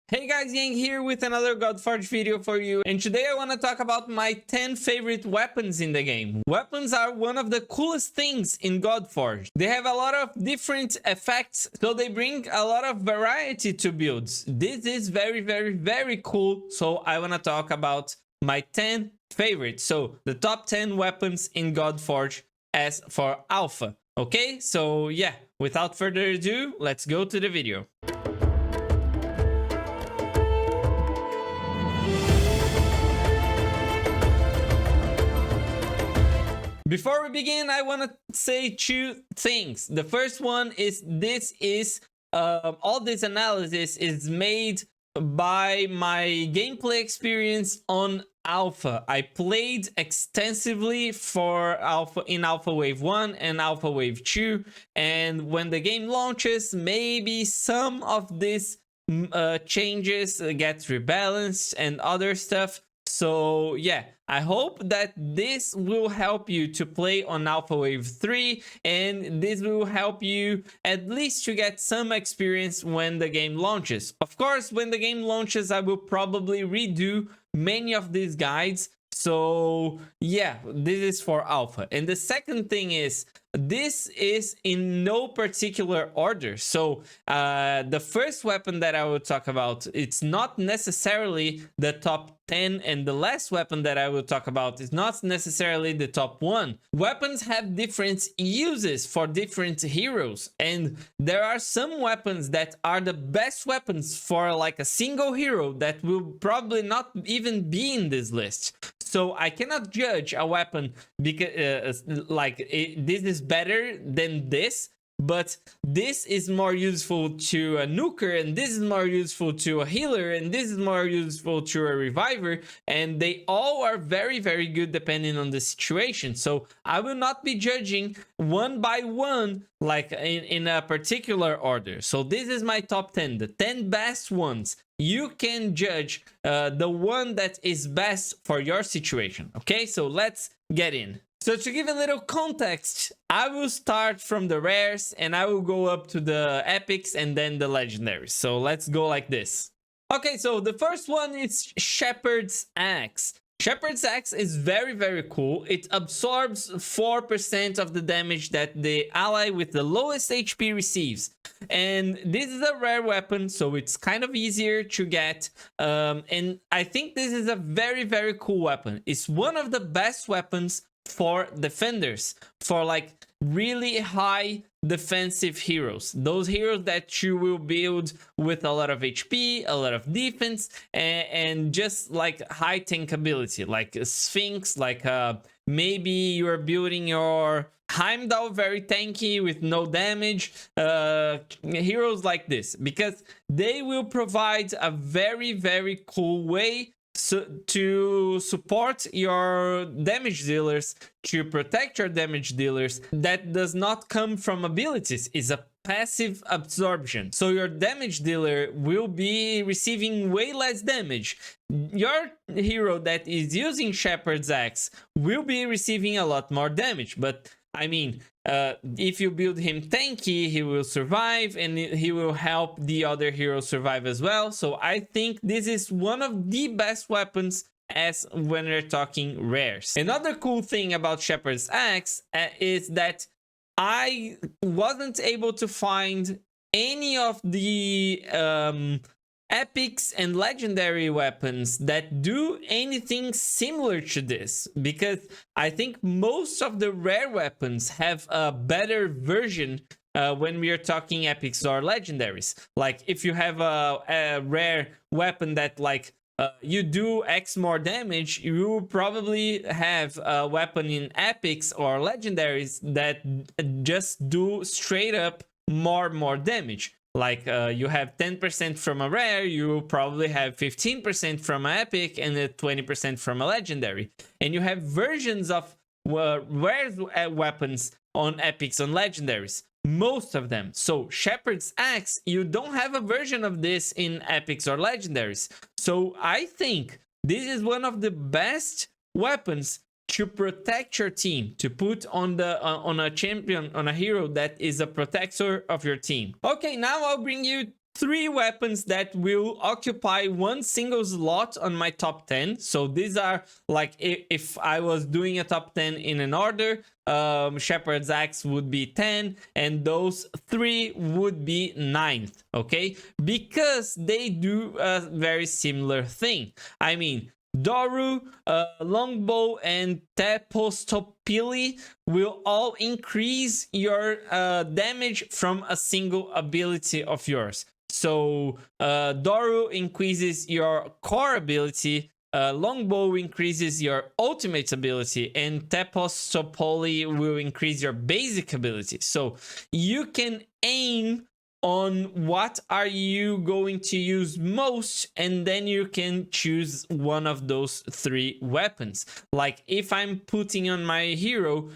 Hey guys, iAanG here with another Godforge video for you, and today I want to talk about my 10 favorite weapons in the game. Weapons are one of the coolest things in Godforge. They have a lot of different effects, so they bring a lot of variety to builds. This is very cool, so I want to talk about my 10 favorites. So the top 10 weapons in Godforge as for alpha. Okay, so yeah, without further ado, let's go to the video. Before we begin, I want to say two things. The first one is all this analysis is made by my gameplay experience on alpha. I played extensively for alpha in alpha wave 1 and alpha wave 2, and when the game launches, maybe some of these changes get rebalanced and other stuff. So yeah, I hope that this will help you to play on Alpha Wave 3, and this will help you at least to get some experience when the game launches. Of course, when the game launches, I will probably redo many of these guides. So yeah, this is for alpha. And the second thing is, this is in no particular order. So the first weapon that I will talk about, it's not necessarily the top 10, and the last weapon that I will talk about is not necessarily the top 1. Weapons have different uses for different heroes, and there are some weapons that are the best weapons for like a single hero that will probably not even be in this list. So I cannot judge a weapon because this is better than this, but this is more useful to a nuker, and this is more useful to a healer, and this is more useful to a reviver, and they all are very good depending on the situation. So I will not be judging one by one like in a particular order. So this is my top 10, the 10 best ones. You can judge the one that is best for your situation. Okay, so let's get in. So to give a little context, I will start from the rares and I will go up to the epics and then the legendaries. So let's go like this. Okay, so the first one is Shepherd's Axe. Shepherd's Axe is very cool. It absorbs 4% of the damage that the ally with the lowest HP receives. And this is a rare weapon, so it's kind of easier to get. And I think this is a very cool weapon. It's one of the best weapons for defenders, for like really high defensive heroes, those heroes that you will build with a lot of HP, a lot of defense, and just like high tank ability, like a Sphinx, like maybe you're building your Heimdall very tanky with no damage, heroes like this, because they will provide a very cool way to support your damage dealers, to protect your damage dealers. That does not come from abilities, is a passive absorption. So your damage dealer will be receiving way less damage. Your hero that is using Shepherd's Axe will be receiving a lot more damage, but I mean, if you build him tanky, he will survive and he will help the other heroes survive as well. So I think this is one of the best weapons as when we're talking rares. Another cool thing about Shepherd's Axe is that I wasn't able to find any of the epics and legendary weapons that do anything similar to this, because I think most of the rare weapons have a better version when we are talking epics or legendaries. Like if you have a rare weapon that like you do X more damage, you will probably have a weapon in epics or legendaries that just do straight up more damage. Like you have 10% from a rare, you will probably have 15% from an epic and 20% from a legendary. And you have versions of rare weapons on epics and legendaries, most of them. So Shepherd's Axe, you don't have a version of this in epics or legendaries. So I think this is one of the best weapons to protect your team, to put on the on a champion, on a hero that is a protector of your team. Okay, now I'll bring you 3 weapons that will occupy one single slot on my top 10. So these are like if I was doing a top 10 in an order, Shepherd's Axe would be 10 and those 3 would be 9th, okay? Because they do a very similar thing. I mean, Doru, Longbow, and Tepostopili will all increase your damage from a single ability of yours. So Doru increases your core ability, Longbow increases your ultimate ability, and Tepostopoli will increase your basic ability. So you can aim on what are you going to use most, and then you can choose one of those 3 weapons. Like if I'm putting on my hero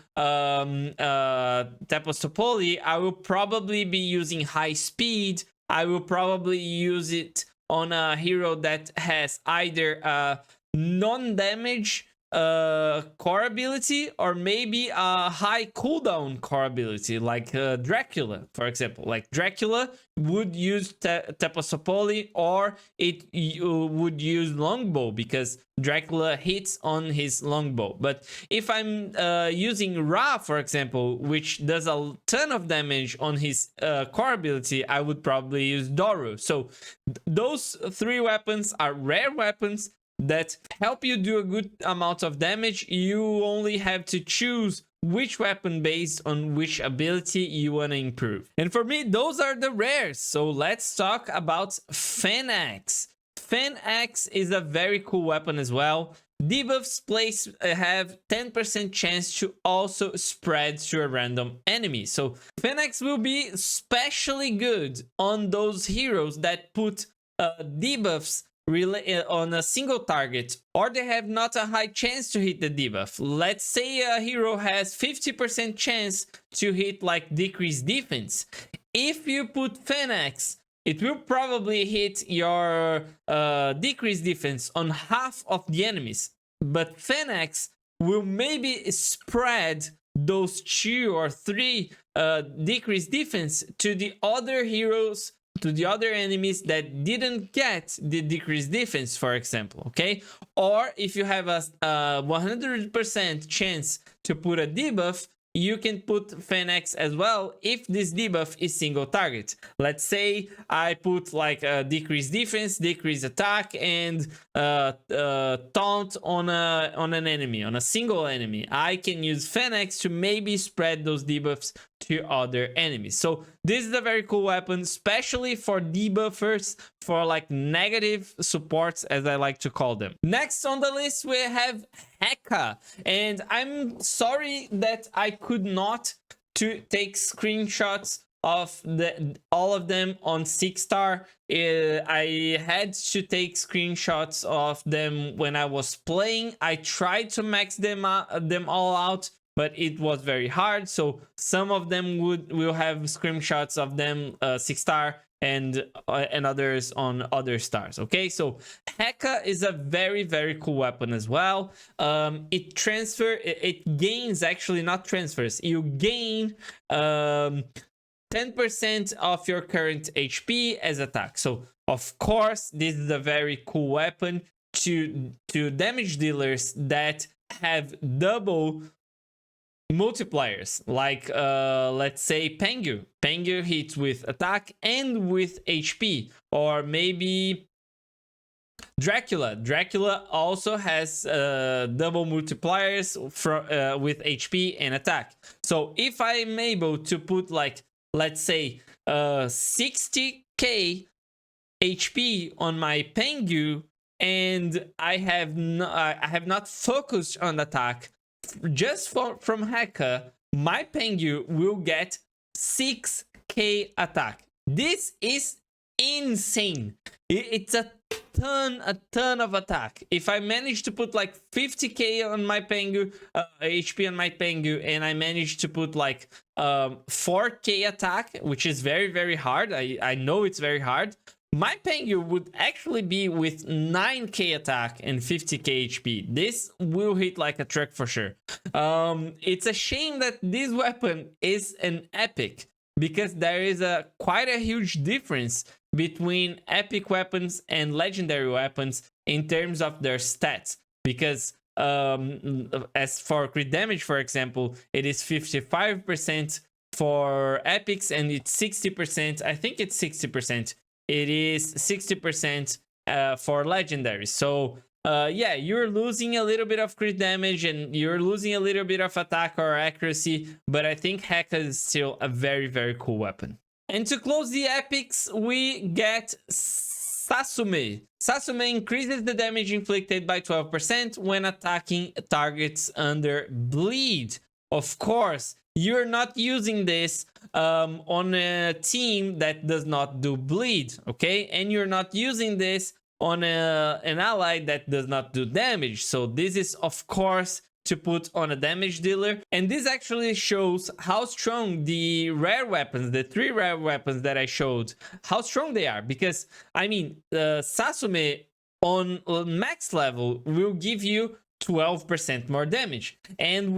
Tepostopoli, I will probably be using high speed. I will probably use it on a hero that has either a non-damage core ability or maybe a high cooldown core ability, like Dracula, for example. Like Dracula would use Tepostopoli, or it would use Longbow because Dracula hits on his Longbow. But if I'm using Ra, for example, which does a ton of damage on his core ability, I would probably use Doru. So those 3 weapons are rare weapons that help you do a good amount of damage. You only have to choose which weapon based on which ability you want to improve. And for me, those are the rares. So let's talk about Fanax. Fanax is a very cool weapon as well. Debuffs placed have 10% chance to also spread to a random enemy. So Fanax will be especially good on those heroes that put debuffs on a single target, or they have not a high chance to hit the debuff. Let's say a hero has 50% chance to hit like decreased defense. If you put Fanax, it will probably hit your decreased defense on half of the enemies, but Fanax will maybe spread those 2 or 3 decreased defense to the other heroes, to the other enemies that didn't get the decreased defense, for example, okay? Or if you have a 100% chance to put a debuff, you can put Fanax as well if this debuff is single target. Let's say I put like a decreased defense, decreased attack, and taunt on an enemy, on a single enemy. I can use Fanax to maybe spread those debuffs to other enemies. So this is a very cool weapon, especially for debuffers, for like negative supports, as I like to call them. Next on the list we have Heka, and I'm sorry that I could not take screenshots of all of them on 6-star. I had to take screenshots of them when I was playing. I tried to max them all out, but it was very hard. So some of them will have screenshots of them 6-star and others on other stars. Okay, so Heka is a very, very cool weapon as well. It gains, actually not transfers, you gain 10% of your current HP as attack. So of course this is a very cool weapon to damage dealers that have double multipliers, like let's say Pengu. Pengu hits with attack and with HP, or maybe Dracula. Dracula also has double multipliers with HP and attack. So if I'm able to put like, let's say 60k HP on my Pengu, and I have not focused on attack, just from Heka, my Pengu will get 6k attack. This is insane. It's a ton of attack. If I manage to put like 50k on my Pengu, HP on my Pengu, and I manage to put like 4k attack, which is very, very hard. I know it's very hard. My Pengu would actually be with 9k attack and 50k HP. This will hit like a truck for sure. It's a shame that this weapon is an epic, because there is quite a huge difference between epic weapons and legendary weapons in terms of their stats, because as for crit damage, for example, it is 55% for epics and it's 60%. I think it's 60%. It is 60% for legendaries. So yeah, you're losing a little bit of crit damage and you're losing a little bit of attack or accuracy, but I think Heka is still a very, very cool weapon. And to close the epics, we get Sasume. Sasume increases the damage inflicted by 12% when attacking targets under bleed. Of course, you're not using this on a team that does not do bleed, okay? And you're not using this on an ally that does not do damage. So this is, of course, to put on a damage dealer. And this actually shows how strong the rare weapons, the 3 rare weapons that I showed, how strong they are. Because, I mean, Sasume on max level will give you 12% more damage. And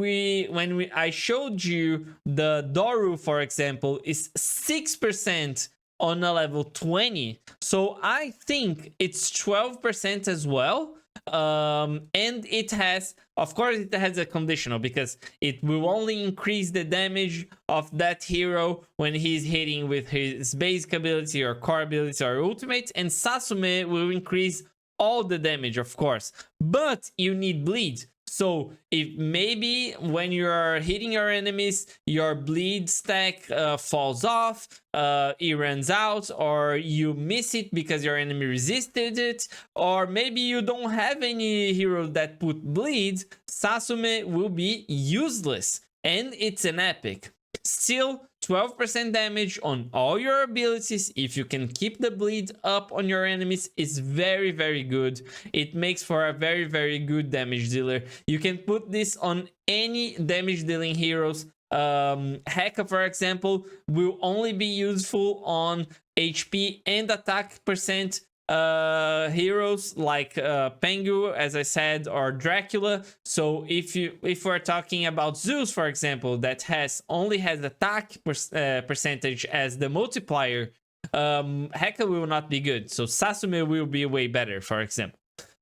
I showed you the Doru, for example, is 6% on a level 20. So I think it's 12% as well. And it has, of course, it has a conditional, because it will only increase the damage of that hero when he's hitting with his basic ability or core ability or ultimate, and Sasume will increase all the damage, of course, but you need bleed. So if maybe when you're hitting your enemies, your bleed stack falls off, it runs out, or you miss it because your enemy resisted it, or maybe you don't have any hero that put bleed, Sasume will be useless, and it's an epic. Still, 12% damage on all your abilities. If you can keep the bleed up on your enemies, is very, very good. It makes for a very, very good damage dealer. You can put this on any damage dealing heroes. Heka, for example, will only be useful on HP and attack percent heroes like Pengu, as I said, or Dracula. So if we're talking about Zeus, for example, that only has attack percentage as the multiplier, Heka will not be good. So Sasume will be way better, for example.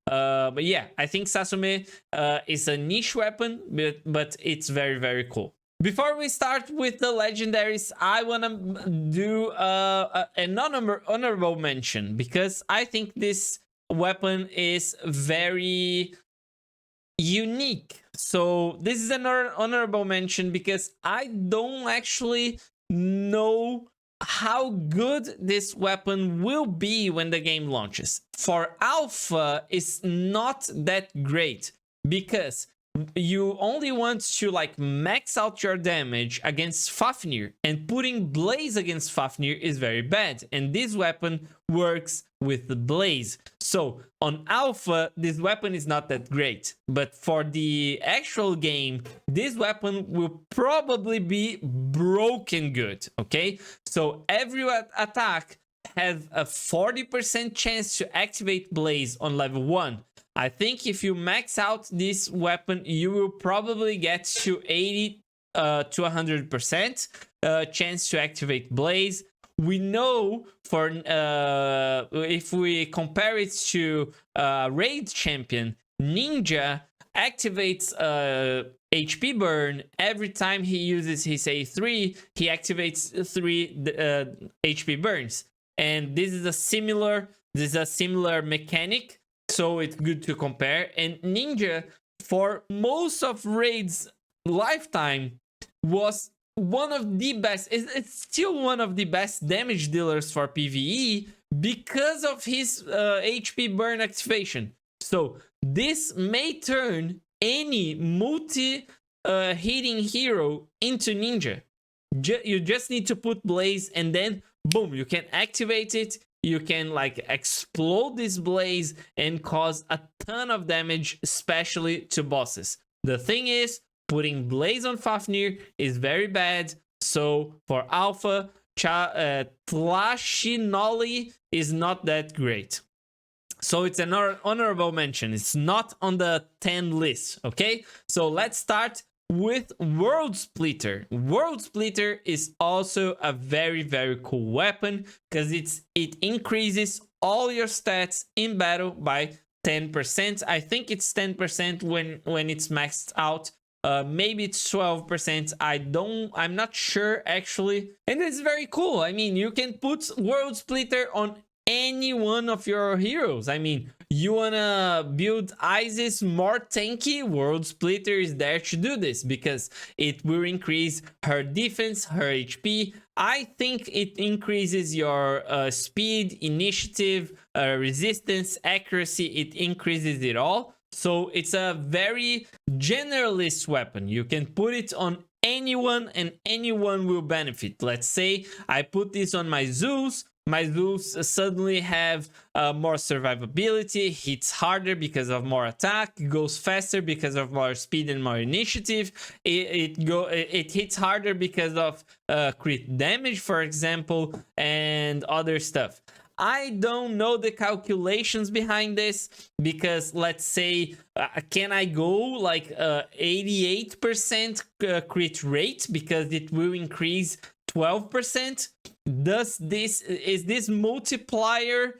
But yeah, I think Sasume is a niche weapon, but it's very, very cool. Before we start with the legendaries, I want to do an honorable mention, because I think this weapon is very unique. So this is an honorable mention because I don't actually know how good this weapon will be when the game launches. For alpha, it's not that great, because you only want to like max out your damage against Fafnir, and putting Blaze against Fafnir is very bad, and this weapon works with the Blaze. So on alpha, this weapon is not that great, but for the actual game, this weapon will probably be broken good, okay? So every attack has a 40% chance to activate Blaze on level 1. I think if you max out this weapon, you will probably get to 80 to 100% chance to activate Blaze. We know for if we compare it to Raid Champion, Ninja activates HP burn every time he uses his A3. He activates 3 HP burns, and this is a similar mechanic. So it's good to compare. And Ninja, for most of Raid's lifetime, was one of the best. It's still one of the best damage dealers for PvE because of his HP burn activation. So this may turn any multi-hitting hero into Ninja. You just need to put Blaze, and then boom, you can activate it. You can like explode this Blaze and cause a ton of damage, especially to bosses. The thing is, putting Blaze on Fafnir is very bad. So for alpha, Tlashinoli is not that great. So it's an honorable mention. It's not on the 10 list, okay? So let's start with World Splitter. World Splitter is also a very, very cool weapon because it increases all your stats in battle by 10%. I think it's 10% when it's maxed out. Maybe it's 12%. I'm not sure actually. And it's very cool. I mean, you can put World Splitter on any one of your heroes. I mean, you wanna build Isis more tanky, World Splitter is there to do this because it will increase her defense, her HP. I think it increases your speed, initiative, resistance, accuracy. It increases it all. So it's a very generalist weapon. You can put it on anyone and anyone will benefit. Let's say I put this on my Zeus. My Zeus suddenly have more survivability, hits harder because of more attack, goes faster because of more speed and more initiative. It hits harder because of crit damage, for example, and other stuff. I don't know the calculations behind this because let's say, can I go like 88% crit rate because it will increase 12%? Is this multipliable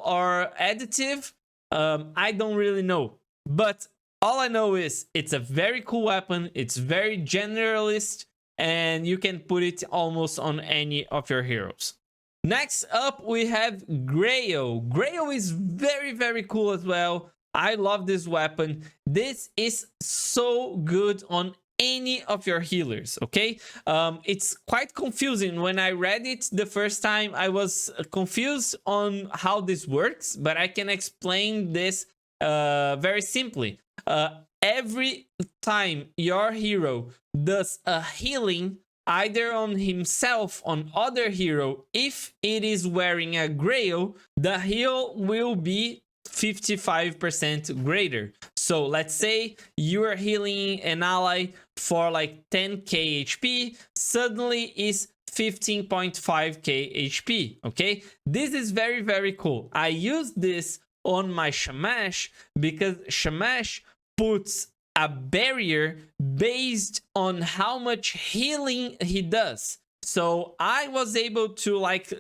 or additive? I don't really know, but all I know is it's a very cool weapon. It's very generalist and you can put it almost on any of your heroes. Next up, we have Grail. Grail is very, very cool as well. I love this weapon. This is so good on any of your healers, okay? It's quite confusing. When I read it the first time, I was confused on how this works, but I can explain this very simply. Every time your hero does a healing, either on himself, on other hero, if it is wearing a Grail, the heal will be 55% greater. So let's say you are healing an ally for like 10k HP, suddenly is 15.5k HP, okay? This is very, very cool. I use this on my Shamash because Shamash puts a barrier based on how much healing he does. So I was able to like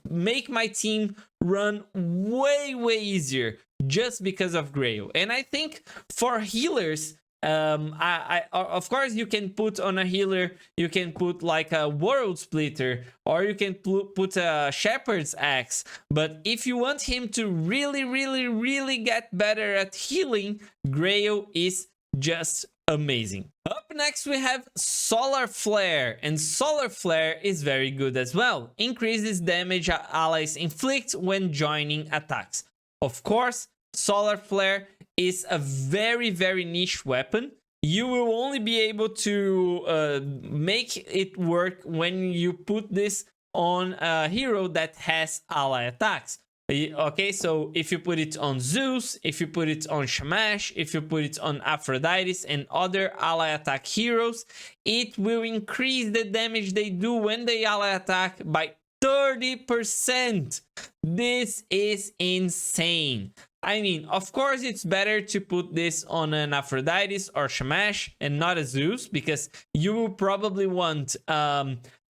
make my team run way easier just because of Grail. And I think for healers, of course you can put on a healer, you can put like a World Splitter or you can put a Shepherd's Axe, but if you want him to really get better at healing, Grail is just amazing. Up next we have Solar Flare, and Solar Flare is very good as well. Increases damage allies inflict when joining attacks. Of course, Solar Flare is a very niche weapon. You will only be able to make it work when you put this on a hero that has ally attacks. Okay, so if you put it on Zeus, if you put it on Shamash, if you put it on Aphrodite and other ally attack heroes, it will increase the damage they do when they ally attack by 30%. This is insane. I mean, of course, it's better to put this on an Aphrodite or Shamash and not a Zeus, because you will probably want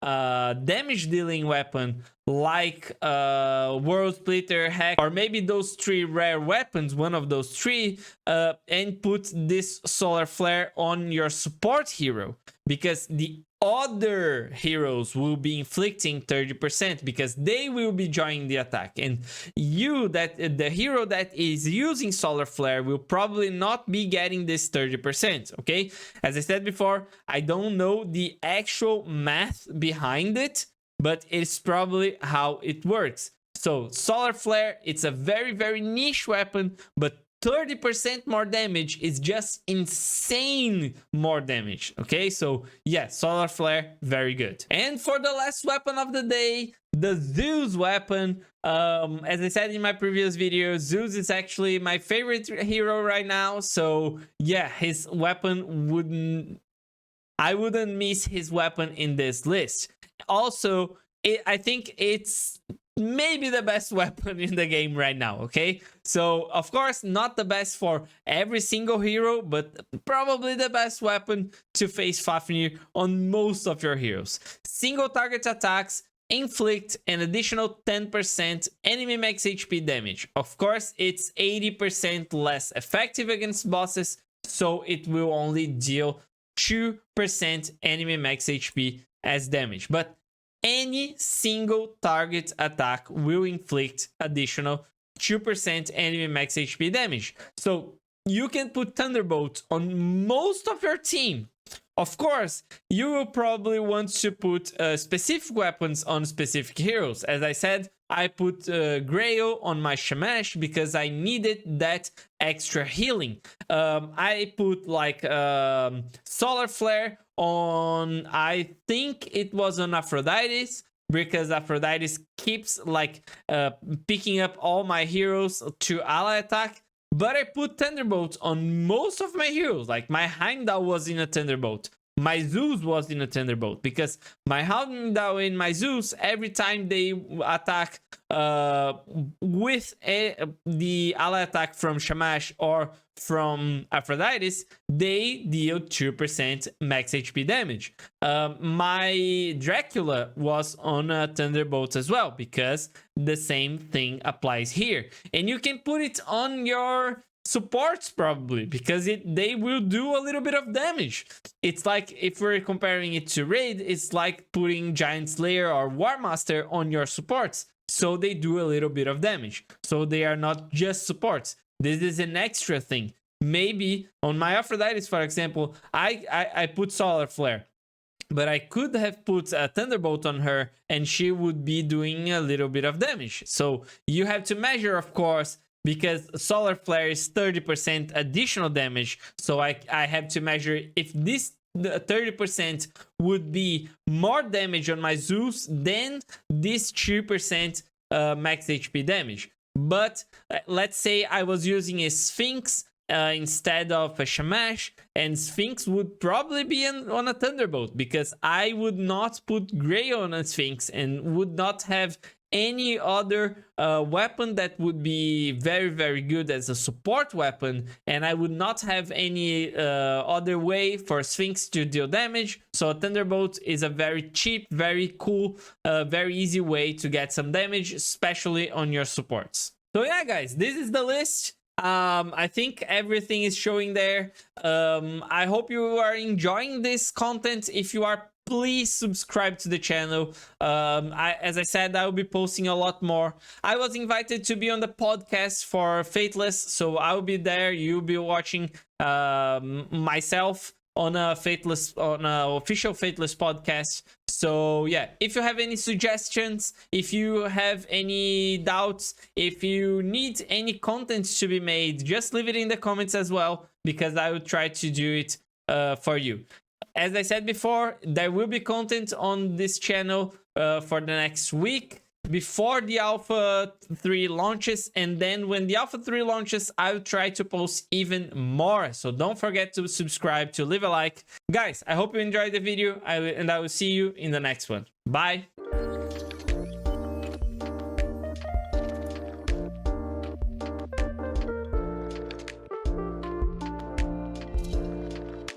damage dealing weapon like World Splitter, Hack, or maybe those three rare weapons, one of those three, and put this Solar Flare on your support hero, because the other heroes will be inflicting 30% because they will be joining the attack, and the hero that is using Solar Flare will probably not be getting this 30%. Okay, as I said before, I don't know the actual math behind it, but it's probably how it works. So Solar Flare, it's a very niche weapon, but 30% more damage is just insane more damage. Okay, so yeah, Solar Flare, very good. And for the last weapon of the day, the Zeus weapon. As I said in my previous video, Zeus is actually my favorite hero right now. So yeah, his weapon I wouldn't miss his weapon in this list. Also, I think it's maybe the best weapon in the game right now, okay? So, of course, not the best for every single hero, but probably the best weapon to face Fafnir on most of your heroes. Single target attacks inflict an additional 10% enemy max HP damage. Of course, it's 80% less effective against bosses, so it will only deal 2% enemy max HP as damage. But any single target attack will inflict additional 2% enemy max HP damage. So you can put Thunderbolt on most of your team. Of course, you will probably want to put specific weapons on specific heroes. As I said, I put Grail on my Shamash because I needed that extra healing. I put like Solar Flare on, I think it was on Aphrodite, because Aphrodite keeps like picking up all my heroes to ally attack. But I put Thunderbolt on most of my heroes. Like my Heimdall was in a Thunderbolt. My Zeus was in a Thunderbolt, because my Heimdall and my Zeus, every time they attack with the ally attack from Shamash or from Aphrodite, they deal 2% max HP damage. My Dracula was on a Thunderbolt as well, because the same thing applies here. And you can put it on your supports probably, because they will do a little bit of damage. It's like, if we're comparing it to Raid, it's like putting Giant Slayer or War Master on your supports, so they do a little bit of damage. So they are not just supports. This is an extra thing. Maybe on my Aphrodite, for example, I put Solar Flare, but I could have put a Thunderbolt on her and she would be doing a little bit of damage. So you have to measure, of course, because Solar Flare is 30% additional damage. So I have to measure if this 30% would be more damage on my Zeus than this 2% max HP damage. But let's say I was using a Sphinx instead of a Shamash, and Sphinx would probably be on a Thunderbolt, because I would not put Grey on a Sphinx and would not have any other weapon that would be very, very good as a support weapon, and I would not have any other way for Sphinx to deal damage. So Thunderbolt is a very cheap, very cool, very easy way to get some damage, especially on your supports. So yeah, guys, this is the list. I think everything is showing there. I hope you are enjoying this content. If you are, please subscribe to the channel. As I said, I will be posting a lot more. I was invited to be on the podcast for Fateless, so I'll be there. You'll be watching myself on a Fateless, on a official Fateless podcast. So yeah, if you have any suggestions, if you have any doubts, if you need any content to be made, just leave it in the comments as well, because I will try to do it for you. As I said before, there will be content on this channel for the next week before the Alpha 3 launches, and then when the Alpha 3 launches, I'll try to post even more. So don't forget to subscribe, to leave a like. Guys, I hope you enjoyed the video, and I will see you in the next one. Bye!